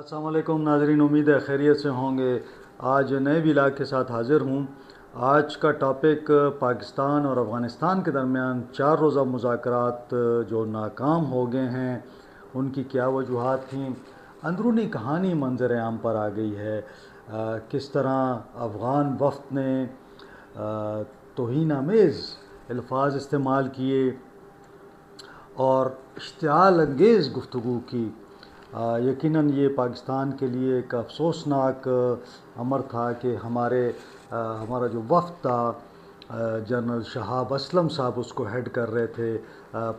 السلام علیکم ناظرین، امید ہے خیریت سے ہوں گے۔ آج نئے ولاگ کے ساتھ حاضر ہوں۔ آج کا ٹاپک پاکستان اور افغانستان کے درمیان 4 روزہ مذاکرات جو ناکام ہو گئے ہیں، ان کی کیا وجوہات تھیں، اندرونی کہانی منظر عام پر آ گئی ہے۔ کس طرح افغان وفد نے توہین آمیز الفاظ استعمال کیے اور اشتعال انگیز گفتگو کی۔ یقیناً یہ پاکستان کے لیے ایک افسوسناک امر تھا کہ ہمارا جو وفد تھا، جنرل شہاب اسلم صاحب اس کو ہیڈ کر رہے تھے۔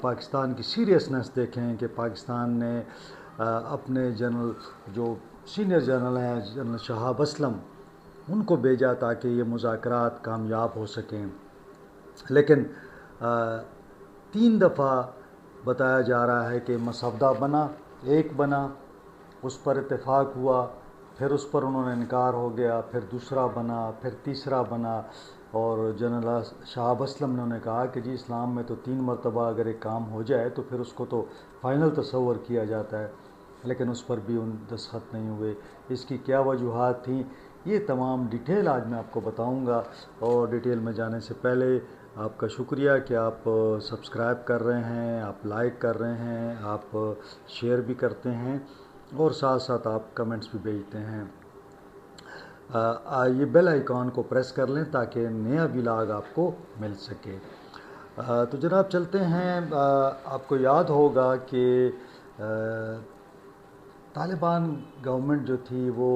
پاکستان کی سیریسنس دیکھیں کہ پاکستان نے اپنے جو سینئر جنرل ہیں جنرل شہاب اسلم، ان کو بھیجا تاکہ یہ مذاکرات کامیاب ہو سکیں، لیکن 3 دفعہ بتایا جا رہا ہے کہ مسودہ بنا، ایک بنا، اس پر اتفاق ہوا، پھر اس پر انہوں نے انکار ہو گیا، پھر دوسرا بنا، پھر تیسرا بنا، اور جنرل شہاب اسلم نے انہیں کہا کہ جی اسلام میں تو 3 مرتبہ اگر ایک کام ہو جائے تو پھر اس کو تو فائنل تصور کیا جاتا ہے، لیکن اس پر بھی ان دستخط نہیں ہوئے۔ اس کی کیا وجوہات تھیں، یہ تمام ڈیٹیل آج میں آپ کو بتاؤں گا۔ اور ڈیٹیل میں جانے سے پہلے آپ کا شکریہ کہ آپ سبسکرائب کر رہے ہیں، آپ لائک کر رہے ہیں، آپ شیئر بھی کرتے ہیں، اور ساتھ ساتھ آپ کمنٹس بھی بھیجتے ہیں۔ یہ بیل آئیکن کو پریس کر لیں تاکہ نیا ولاگ آپ کو مل سکے۔ تو جناب چلتے ہیں۔ آپ کو یاد ہوگا کہ طالبان گورنمنٹ جو تھی وہ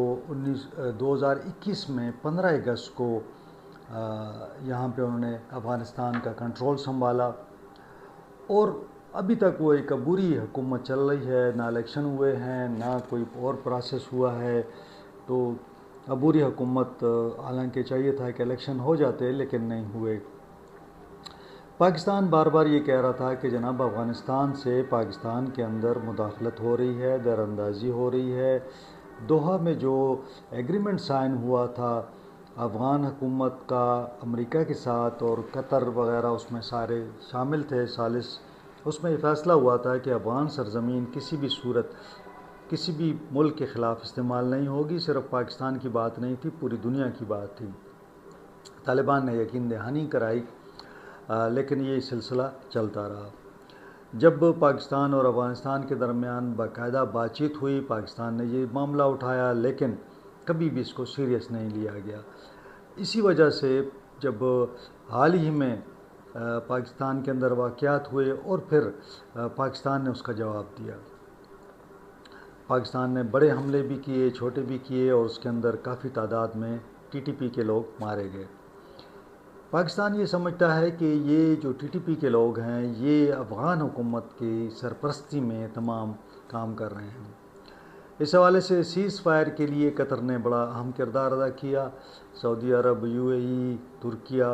2021 میں 15 اگست کو یہاں پہ انہوں نے افغانستان کا کنٹرول سنبھالا، اور ابھی تک وہ ایک عبوری حکومت چل رہی ہے، نہ الیکشن ہوئے ہیں، نہ کوئی اور پروسیس ہوا ہے۔ تو عبوری حکومت، حالانکہ چاہیے تھا کہ الیکشن ہو جاتے لیکن نہیں ہوئے۔ پاکستان بار بار یہ کہہ رہا تھا کہ جناب افغانستان سے پاکستان کے اندر مداخلت ہو رہی ہے، در اندازی ہو رہی ہے۔ دوحہ میں جو ایگریمنٹ سائن ہوا تھا افغان حکومت کا امریکہ کے ساتھ، اور قطر وغیرہ اس میں سارے شامل تھے ثالث، اس میں یہ فیصلہ ہوا تھا کہ افغان سرزمین کسی بھی صورت کسی بھی ملک کے خلاف استعمال نہیں ہوگی۔ صرف پاکستان کی بات نہیں تھی، پوری دنیا کی بات تھی۔ طالبان نے یقین دہانی کرائی، لیکن یہ سلسلہ چلتا رہا۔ جب پاکستان اور افغانستان کے درمیان باقاعدہ بات چیت ہوئی، پاکستان نے یہ معاملہ اٹھایا، لیکن کبھی بھی اس کو سیریس نہیں لیا گیا۔ اسی وجہ سے جب حال ہی میں پاکستان کے اندر واقعات ہوئے اور پھر پاکستان نے اس کا جواب دیا۔ پاکستان نے بڑے حملے بھی کیے، چھوٹے بھی کیے، اور اس کے اندر کافی تعداد میں ٹی ٹی پی کے لوگ مارے گئے۔ پاکستان یہ سمجھتا ہے کہ یہ جو ٹی ٹی پی کے لوگ ہیں یہ افغان حکومت کی سرپرستی میں تمام کام کر رہے ہیں۔ اس حوالے سے سیز فائر کے لیے قطر نے بڑا اہم کردار ادا کیا، سعودی عرب، یو اے ای، ترکیہ،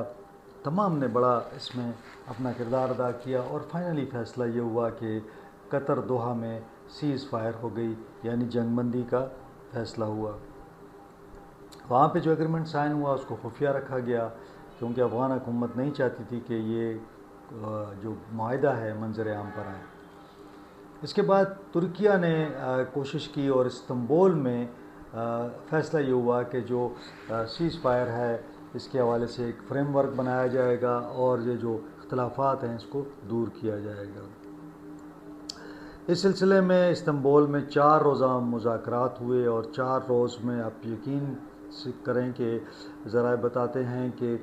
تمام نے بڑا اس میں اپنا کردار ادا کیا، اور فائنلی فیصلہ یہ ہوا کہ قطر دوحہ میں سیز فائر ہو گئی، یعنی جنگ بندی کا فیصلہ ہوا۔ وہاں پہ جو ایگریمنٹ سائن ہوا اس کو خفیہ رکھا گیا، کیونکہ افغان حکومت نہیں چاہتی تھی کہ یہ جو معاہدہ ہے منظر عام پر آئے۔ اس کے بعد ترکیہ نے کوشش کی، اور استنبول میں فیصلہ یہ ہوا کہ جو سیز فائر ہے اس کے حوالے سے ایک فریم ورک بنایا جائے گا، اور یہ جو اختلافات ہیں اس کو دور کیا جائے گا۔ اس سلسلے میں استنبول میں 4 روزہ مذاکرات ہوئے، اور 4 روز میں آپ یقین کریں کہ ذرائع بتاتے ہیں کہ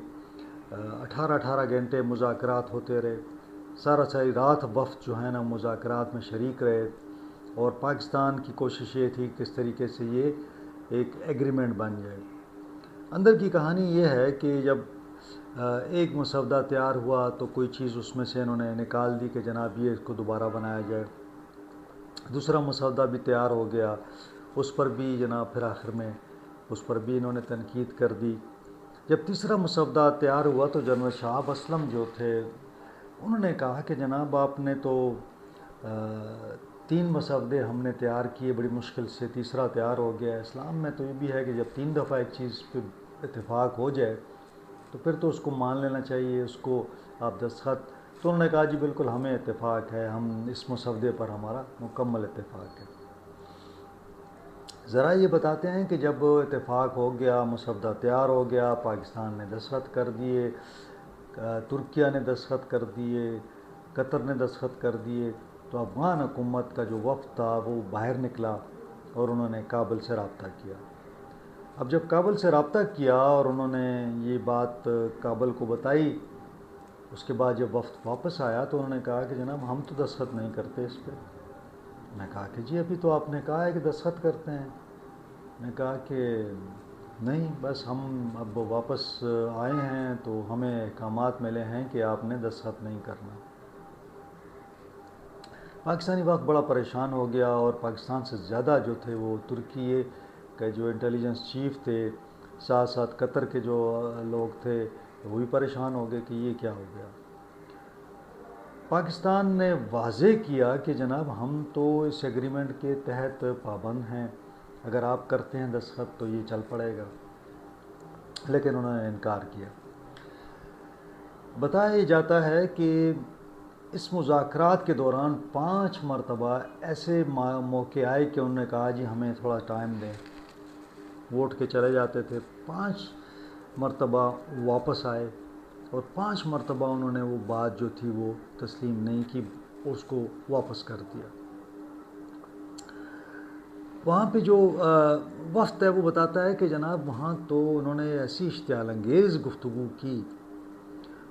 18 گھنٹے مذاکرات ہوتے رہے۔ ساری رات وفد جو ہے نا مذاکرات میں شریک رہے، اور پاکستان کی کوشش یہ تھی کس طریقے سے یہ ایک ایگریمنٹ بن جائے۔ اندر کی کہانی یہ ہے کہ جب ایک مسودہ تیار ہوا تو کوئی چیز اس میں سے انہوں نے نکال دی کہ جناب یہ اس کو دوبارہ بنایا جائے۔ دوسرا مسودہ بھی تیار ہو گیا، اس پر بھی جناب پھر آخر میں اس پر بھی انہوں نے تنقید کر دی۔ جب تیسرا مسودہ تیار ہوا تو جنرل شہاب اسلم جو تھے انہوں نے کہا کہ جناب آپ نے تو 3 مسودے ہم نے تیار کیے، بڑی مشکل سے تیسرا تیار ہو گیا۔ اسلام میں تو یہ بھی ہے کہ جب 3 دفعہ ایک چیز پہ اتفاق ہو جائے تو پھر تو اس کو مان لینا چاہیے، اس کو آپ دستخط۔ تو انہوں نے کہا جی بالکل ہمیں اتفاق ہے، ہم اس مسودے پر ہمارا مکمل اتفاق ہے۔ ذرا یہ بتاتے ہیں کہ جب اتفاق ہو گیا، مسودہ تیار ہو گیا، پاکستان نے دستخط کر دیے، ترکیہ نے دستخط کر دیے، قطر نے دستخط کر دیے، تو افغان حکومت کا جو وفد تھا وہ باہر نکلا اور انہوں نے کابل سے رابطہ کیا۔ اب جب کابل سے رابطہ کیا اور انہوں نے یہ بات کابل کو بتائی، اس کے بعد جب وفد واپس آیا تو انہوں نے کہا کہ جناب ہم تو دستخط نہیں کرتے اس پہ۔ میں نے کہا کہ جی ابھی تو آپ نے کہا ہے کہ دستخط کرتے ہیں۔ میں نے کہا کہ نہیں، بس ہم اب واپس آئے ہیں تو ہمیں احکامات ملے ہیں کہ آپ نے دستخط نہیں کرنا۔ پاکستانی وقت بڑا پریشان ہو گیا، اور پاکستان سے زیادہ جو تھے وہ ترکی کے جو انٹیلیجنس چیف تھے، ساتھ ساتھ قطر کے جو لوگ تھے وہ بھی پریشان ہو گئے کہ یہ کیا ہو گیا۔ پاکستان نے واضح کیا کہ جناب ہم تو اس ایگریمنٹ کے تحت پابند ہیں، اگر آپ کرتے ہیں دستخط تو یہ چل پڑے گا، لیکن انہوں نے انکار کیا۔ بتایا جاتا ہے کہ اس مذاکرات کے دوران 5 مرتبہ ایسے موقع آئے کہ انہوں نے کہا جی ہمیں تھوڑا ٹائم دیں، ووٹ کے چلے جاتے تھے، 5 مرتبہ واپس آئے، اور 5 مرتبہ انہوں نے وہ بات جو تھی وہ تسلیم نہیں کی، اس کو واپس کر دیا۔ وہاں پہ جو وفد ہے وہ بتاتا ہے کہ جناب وہاں تو انہوں نے ایسی اشتعال انگیز گفتگو کی،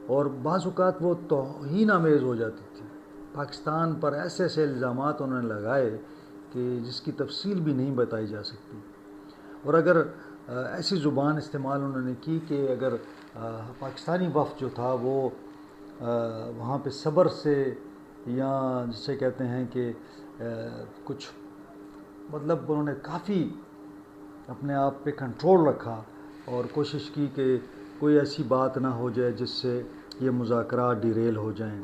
اور بعض اوقات وہ توہین آمیز ہو جاتی تھی۔ پاکستان پر ایسے ایسے الزامات انہوں نے لگائے کہ جس کی تفصیل بھی نہیں بتائی جا سکتی، اور اگر ایسی زبان استعمال انہوں نے کی کہ اگر پاکستانی وفد جو تھا وہ وہاں پہ صبر سے، یا جسے کہتے ہیں کہ کچھ مطلب انہوں نے کافی اپنے آپ پہ کنٹرول رکھا اور کوشش کی کہ کوئی ایسی بات نہ ہو جائے جس سے یہ مذاکرات ڈیریل ہو جائیں۔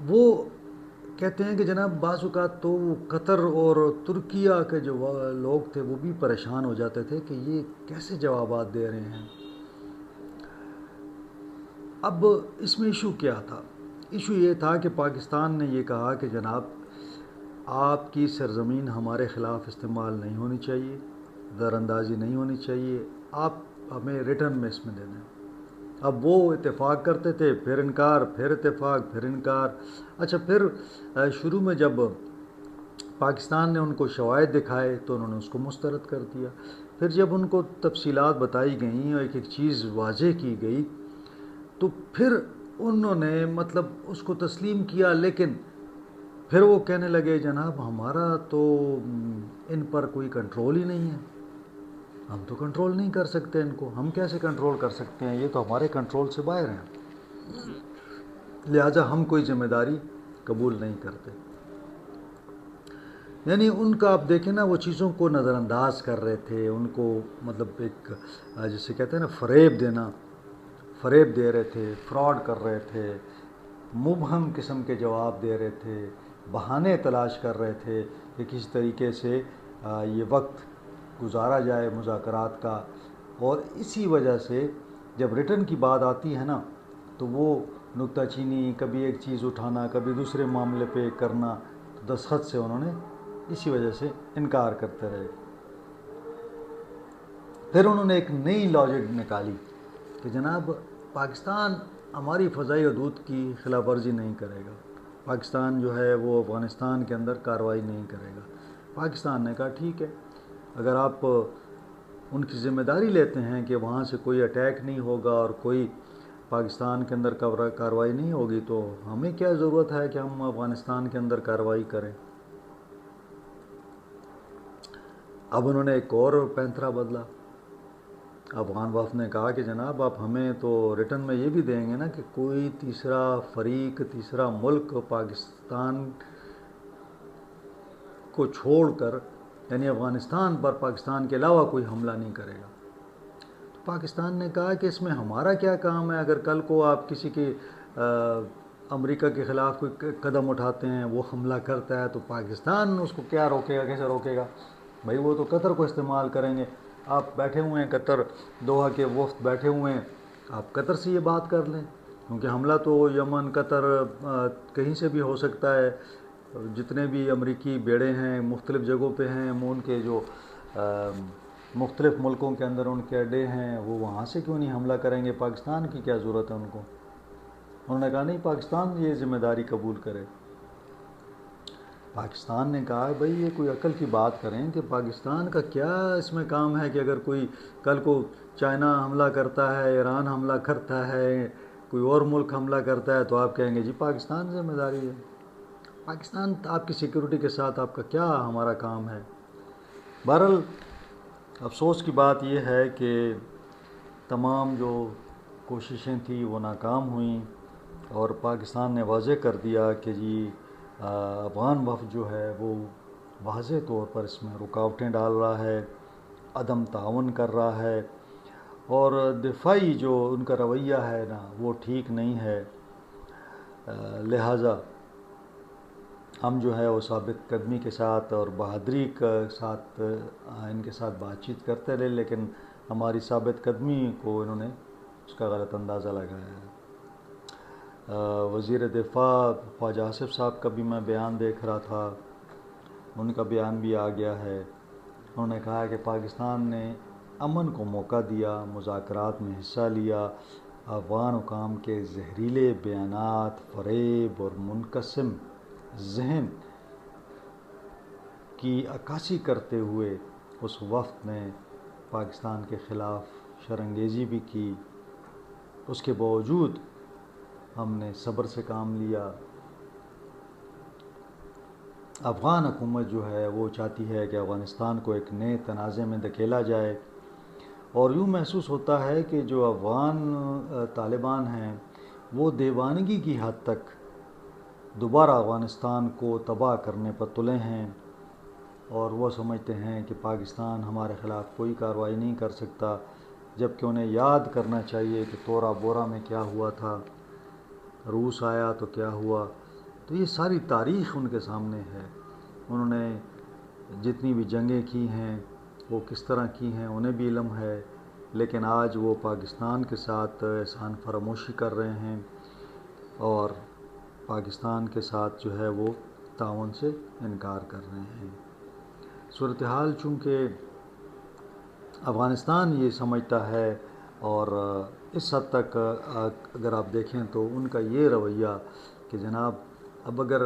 وہ کہتے ہیں کہ جناب بعض اوقات تو قطر اور ترکیہ کے جو لوگ تھے وہ بھی پریشان ہو جاتے تھے کہ یہ کیسے جوابات دے رہے ہیں۔ اب اس میں ایشو کیا تھا؟ ایشو یہ تھا کہ پاکستان نے یہ کہا کہ جناب آپ کی سرزمین ہمارے خلاف استعمال نہیں ہونی چاہیے، زر اندازی نہیں ہونی چاہیے، آپ ہمیں ریٹرن میں اس میں دے دیں۔ اب وہ اتفاق کرتے تھے، پھر انکار، پھر اتفاق، پھر انکار۔ اچھا، پھر شروع میں جب پاکستان نے ان کو شواہد دکھائے تو انہوں نے اس کو مسترد کر دیا۔ پھر جب ان کو تفصیلات بتائی گئیں اور ایک ایک چیز واضح کی گئی تو پھر انہوں نے مطلب اس کو تسلیم کیا، لیکن پھر وہ کہنے لگے جناب ہمارا تو ان پر کوئی کنٹرول ہی نہیں ہے، ہم تو کنٹرول نہیں کر سکتے ان کو، ہم کیسے کنٹرول کر سکتے ہیں، یہ تو ہمارے کنٹرول سے باہر ہیں، لہٰذا ہم کوئی ذمہ داری قبول نہیں کرتے۔ یعنی ان کا آپ دیکھیں نا، وہ چیزوں کو نظر انداز کر رہے تھے، ان کو مطلب ایک جسے کہتے ہیں نا فریب دینا، فریب دے رہے تھے، فراڈ کر رہے تھے، مبہم قسم کے جواب دے رہے تھے، بہانے تلاش کر رہے تھے کہ کس طریقے سے یہ وقت گزارا جائے مذاکرات کا۔ اور اسی وجہ سے جب ریٹرن کی بات آتی ہے نا تو وہ نکتہ چینی، کبھی ایک چیز اٹھانا، کبھی دوسرے معاملے پہ کرنا، تو دستخط سے انہوں نے اسی وجہ سے انکار کرتے رہے۔ پھر انہوں نے ایک نئی لاجک نکالی کہ جناب پاکستان ہماری فضائی حدود کی خلاف ورزی نہیں کرے گا، پاکستان جو ہے وہ افغانستان کے اندر کارروائی نہیں کرے گا۔ پاکستان نے کہا ٹھیک ہے، اگر آپ ان کی ذمہ داری لیتے ہیں کہ وہاں سے کوئی اٹیک نہیں ہوگا اور کوئی پاکستان کے اندر کارروائی نہیں ہوگی، تو ہمیں کیا ضرورت ہے کہ ہم افغانستان کے اندر کارروائی کریں۔ اب انہوں نے ایک اور پینترا بدلا۔ افغان وفد نے کہا کہ جناب آپ ہمیں تو ریٹرن میں یہ بھی دیں گے نا کہ کوئی تیسرا فریق، تیسرا ملک پاکستان کو چھوڑ کر، یعنی افغانستان پر پاکستان کے علاوہ کوئی حملہ نہیں کرے گا۔ تو پاکستان نے کہا کہ اس میں ہمارا کیا کام ہے، اگر کل کو آپ کسی کے امریکہ کے خلاف کوئی قدم اٹھاتے ہیں، وہ حملہ کرتا ہے، تو پاکستان اس کو کیا روکے گا، کیسے روکے گا؟ بھائی وہ تو قطر کو استعمال کریں گے۔ آپ بیٹھے ہوئے ہیں قطر، دوحہ کے وفد بیٹھے ہوئے ہیں، آپ قطر سے یہ بات کر لیں، کیونکہ حملہ تو یمن، قطر، کہیں سے بھی ہو سکتا ہے، جتنے بھی امریکی بیڑے ہیں مختلف جگہوں پہ ہیں، ان کے جو مختلف ملکوں کے اندر ان کے اڈے ہیں، وہ وہاں سے کیوں نہیں حملہ کریں گے؟ پاکستان کی کیا ضرورت ہے ان کو؟ انہوں نے کہا نہیں، پاکستان یہ ذمہ داری قبول کرے۔ پاکستان نے کہا بھائی یہ کوئی عقل کی بات کریں کہ پاکستان کا کیا اس میں کام ہے کہ اگر کوئی کل کو چائنا حملہ کرتا ہے، ایران حملہ کرتا ہے، کوئی اور ملک حملہ کرتا ہے تو آپ کہیں گے جی پاکستان ذمہ داری ہے۔ پاکستان آپ کی سیکیورٹی کے ساتھ آپ کا کیا ہمارا کام ہے؟ بہرحال افسوس کی بات یہ ہے کہ تمام جو کوششیں تھیں وہ ناکام ہوئیں، اور پاکستان نے واضح کر دیا کہ جی افغان وفد جو ہے وہ واضح طور پر اس میں رکاوٹیں ڈال رہا ہے، عدم تعاون کر رہا ہے، اور دفاعی جو ان کا رویہ ہے نا وہ ٹھیک نہیں ہے۔ لہٰذا ہم جو ہے وہ ثابت قدمی کے ساتھ اور بہادری کے ساتھ ان کے ساتھ بات چیت کرتے رہے، لیکن ہماری ثابت قدمی کو انہوں نے اس کا غلط اندازہ لگایا ہے۔ وزیر دفاع خواجہ آصف صاحب کا بھی میں بیان دیکھ رہا تھا، ان کا بیان بھی آ گیا ہے۔ انہوں نے کہا کہ پاکستان نے امن کو موقع دیا، مذاکرات میں حصہ لیا، افغان حکام کے زہریلے بیانات، فریب اور منقسم ذہن کی عکاسی کرتے ہوئے اس وفد نے پاکستان کے خلاف شرانگیزی بھی کی۔ اس کے باوجود ہم نے صبر سے کام لیا۔ افغان حکومت جو ہے وہ چاہتی ہے کہ افغانستان کو ایک نئے تنازع میں دھکیلا جائے، اور یوں محسوس ہوتا ہے کہ جو افغان طالبان ہیں وہ دیوانگی کی حد تک دوبارہ افغانستان کو تباہ کرنے پر تلے ہیں، اور وہ سمجھتے ہیں کہ پاکستان ہمارے خلاف کوئی کارروائی نہیں کر سکتا، جبکہ انہیں یاد کرنا چاہیے کہ تورا بورا میں کیا ہوا تھا، روس آیا تو کیا ہوا۔ تو یہ ساری تاریخ ان کے سامنے ہے، انہوں نے جتنی بھی جنگیں کی ہیں وہ کس طرح کی ہیں انہیں بھی علم ہے، لیکن آج وہ پاکستان کے ساتھ احسان فراموشی کر رہے ہیں، اور پاکستان کے ساتھ جو ہے وہ تعاون سے انکار کر رہے ہیں۔ صورتحال چونکہ افغانستان یہ سمجھتا ہے، اور اس حد تک اگر آپ دیکھیں تو ان کا یہ رویہ کہ جناب اب اگر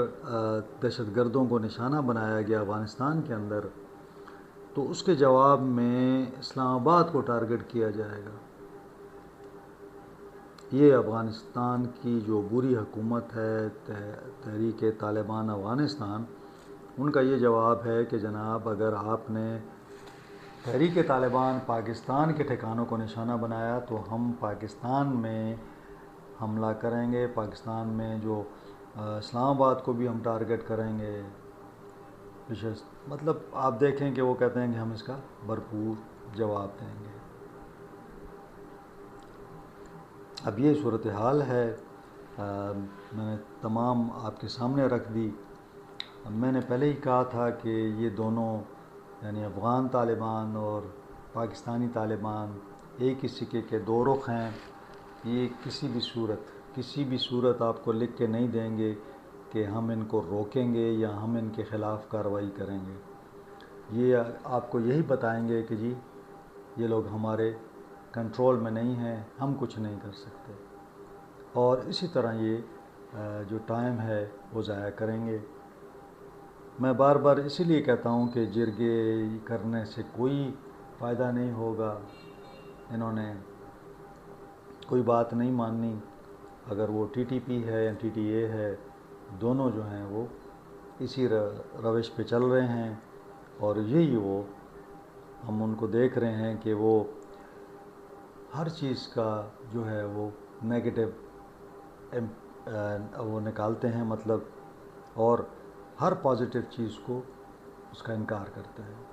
دہشت گردوں کو نشانہ بنایا گیا افغانستان کے اندر تو اس کے جواب میں اسلام آباد کو ٹارگٹ کیا جائے گا۔ یہ افغانستان کی جو بری حکومت ہے تحریک طالبان افغانستان، ان کا یہ جواب ہے کہ جناب اگر آپ نے تحریک طالبان پاکستان کے ٹھکانوں کو نشانہ بنایا تو ہم پاکستان میں حملہ کریں گے، پاکستان میں جو اسلام آباد کو بھی ہم ٹارگٹ کریں گے۔ مطلب آپ دیکھیں کہ وہ کہتے ہیں کہ ہم اس کا بھرپور جواب دیں گے۔ اب یہ صورتحال ہے، میں نے تمام آپ کے سامنے رکھ دی۔ میں نے پہلے ہی کہا تھا کہ یہ دونوں یعنی افغان طالبان اور پاکستانی طالبان ایک ہی سکے کے دو رخ ہیں۔ یہ کسی بھی صورت آپ کو لکھ کے نہیں دیں گے کہ ہم ان کو روکیں گے یا ہم ان کے خلاف کارروائی کریں گے۔ یہ آپ کو یہی بتائیں گے کہ جی یہ لوگ ہمارے کنٹرول میں نہیں ہیں، ہم کچھ نہیں کر سکتے، اور اسی طرح یہ جو ٹائم ہے وہ ضائع کریں گے۔ میں بار بار اسی لیے کہتا ہوں کہ جرگے کرنے سے کوئی فائدہ نہیں ہوگا، انہوں نے کوئی بات نہیں ماننی۔ اگر وہ ٹی ٹی پی ہے یا ٹی ٹی اے ہے، دونوں جو ہیں وہ اسی روش پہ چل رہے ہیں، اور یہی وہ ہم ان کو دیکھ رہے ہیں کہ وہ ہر چیز کا جو ہے وہ نیگیٹو وہ نکالتے ہیں مطلب، اور ہر پازیٹیو چیز کو اس کا انکار کرتے ہیں۔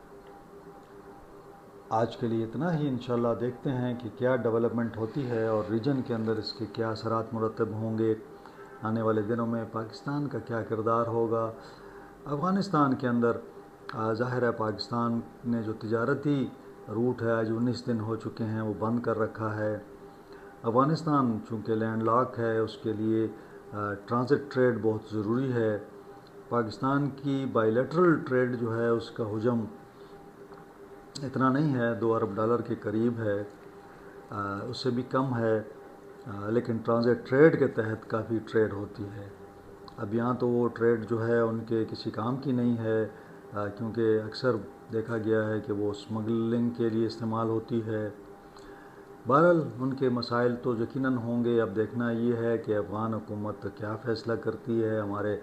آج کے لیے اتنا ہی، انشاءاللہ دیکھتے ہیں کہ کیا ڈیولپمنٹ ہوتی ہے اور ریجن کے اندر اس کے کیا اثرات مرتب ہوں گے آنے والے دنوں میں، پاکستان کا کیا کردار ہوگا افغانستان کے اندر۔ ظاہر ہے پاکستان نے جو تجارتی روٹ ہے آج 19 دن ہو چکے ہیں وہ بند کر رکھا ہے۔ افغانستان چونکہ لینڈ لاک ہے، اس کے لیے ٹرانزٹ ٹریڈ بہت ضروری ہے، پاکستان کی بائیلیٹرل ٹریڈ جو ہے اس کا حجم اتنا نہیں ہے، $2 ارب کے قریب ہے، اس سے بھی کم ہے، لیکن ٹرانزٹ ٹریڈ کے تحت کافی ٹریڈ ہوتی ہے۔ اب یہاں تو وہ ٹریڈ جو ہے ان کے کسی کام کی نہیں ہے، کیونکہ اکثر دیکھا گیا ہے کہ وہ اسمگلنگ کے لیے استعمال ہوتی ہے۔ بہرحال ان کے مسائل تو یقیناً ہوں گے، اب دیکھنا یہ ہے کہ افغان حکومت کیا فیصلہ کرتی ہے۔ ہمارے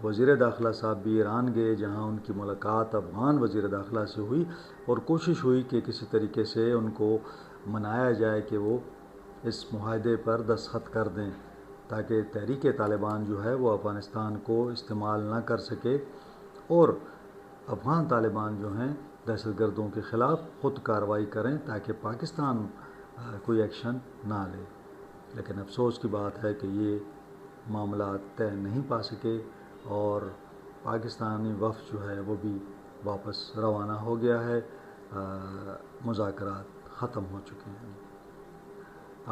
وزیر داخلہ صاحب بھی ایران گئے، جہاں ان کی ملاقات افغان وزیر داخلہ سے ہوئی اور کوشش ہوئی کہ کسی طریقے سے ان کو منایا جائے کہ وہ اس معاہدے پر دستخط کر دیں، تاکہ تحریک طالبان جو ہے وہ افغانستان کو استعمال نہ کر سکے اور افغان طالبان جو ہیں دہشت گردوں کے خلاف خود کارروائی کریں، تاکہ پاکستان کوئی ایکشن نہ لے۔ لیکن افسوس کی بات ہے کہ یہ معاملات طے نہیں پا سکے اور پاکستانی وفد جو ہے وہ بھی واپس روانہ ہو گیا ہے، مذاکرات ختم ہو چکے ہیں۔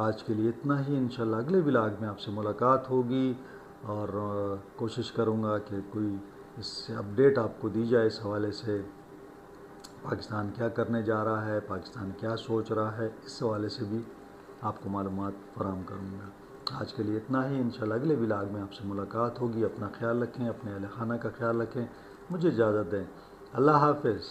آج کے لیے اتنا ہی، انشاءاللہ اگلے ولاگ میں آپ سے ملاقات ہوگی اور کوشش کروں گا کہ کوئی اس سے اپڈیٹ آپ کو دی جائے اس حوالے سے، پاکستان کیا کرنے جا رہا ہے، پاکستان کیا سوچ رہا ہے، اس حوالے سے بھی آپ کو معلومات فراہم کروں گا۔ آج کے لیے اتنا ہی، انشاءاللہ اگلے ولاگ میں آپ سے ملاقات ہوگی۔ اپنا خیال رکھیں، اپنے اہل خانہ کا خیال رکھیں، مجھے اجازت دیں، اللہ حافظ۔